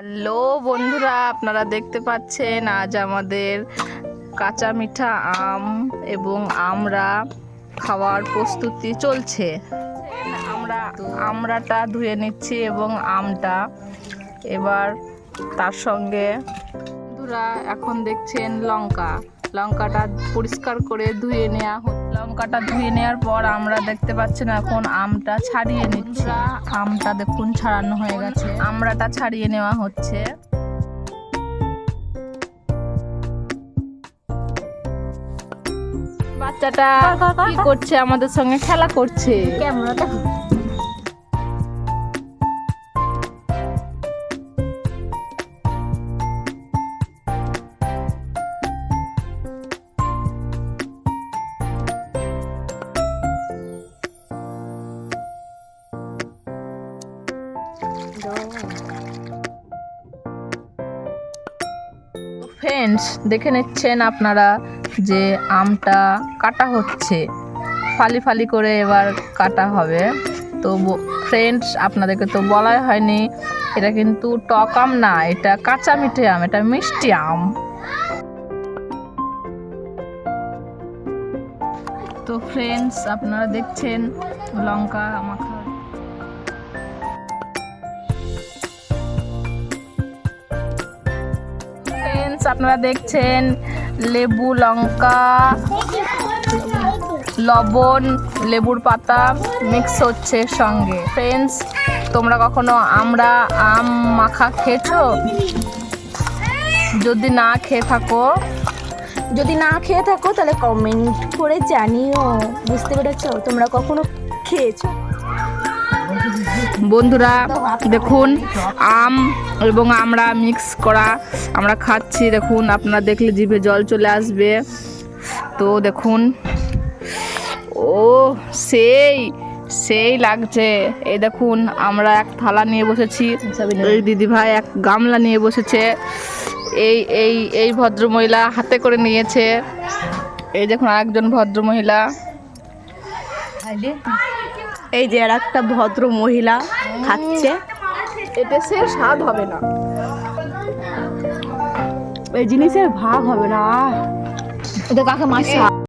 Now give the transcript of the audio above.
Hello বন্ধুরা, আপনারা দেখতে পাচ্ছেন আজ আমাদের কাঁচা মিঠা আম এবং আমরা খাওয়ার প্রস্তুতি চলছে। আমরা আমড়াটা ধুয়ে নিচ্ছি এবং আমটা এবার তার সঙ্গে বন্ধুরা এখন দেখছেন লঙ্কাটা পরিষ্কার করে ধুয়ে নেওয়া হচ্ছে। লঙ্কাটা ধুয়ে নেওয়ার পর আমরা দেখতে পাচ্ছেন এখন আমটা ছাড়িয়ে নিচ্ছি। আমটা দেখুন ছাড়ানো হয়ে গেছে, আমড়াটা ছাড়িয়ে নেওয়া হচ্ছে। বাচ্চাটা কি করছে? আমাদের সঙ্গে খেলা করছে। ফ্রেন্ডস, দেখে নিচ্ছেন আপনারা যে আমটা কাটা হচ্ছে, ফালি ফালি করে এবার কাটা হবে। তো ফ্রেন্ডস, আপনাদেরকে তো বলাই হয়নি, এটা কিন্তু টক আম না, এটা কাঁচা মিঠে আম, এটা মিষ্টি আম। তো ফ্রেন্ডস, আপনারা দেখছেন লঙ্কা মাখা। আপনারা দেখছেন লেবু, লঙ্কা, লবণ, লেবুর পাতা মিক্স হচ্ছে সঙ্গে। ফ্রেন্ডস, তোমরা কখনো আম মাখা খেয়েছো? যদি না খেয়ে থাকো তাহলে কমেন্ট করে জানিও। বুঝতে পেরেছো? তোমরা কখনো খেয়েছো? বন্ধুরা দেখুন, আম এবং আমরা মিক্স করা আমরা খাচ্ছি। দেখুন, আপনারা দেখলে জিভে জল চলে আসবে। তো দেখুন, ও সেই লাগছে। এই দেখুন, আমরা এক থালা নিয়ে বসেছি, এই দিদিভাই এক গামলা নিয়ে বসেছে, এই ভদ্রমহিলা হাতে করে নিয়েছে। এই দেখুন আরেকজন ভদ্রমহিলা, এই যে আর একটা ভদ্র মহিলা খাচ্ছে। এটা সে স্বাদ হবে না, এই জিনিসের ভাগ হবে না। এটা কাকে মাছ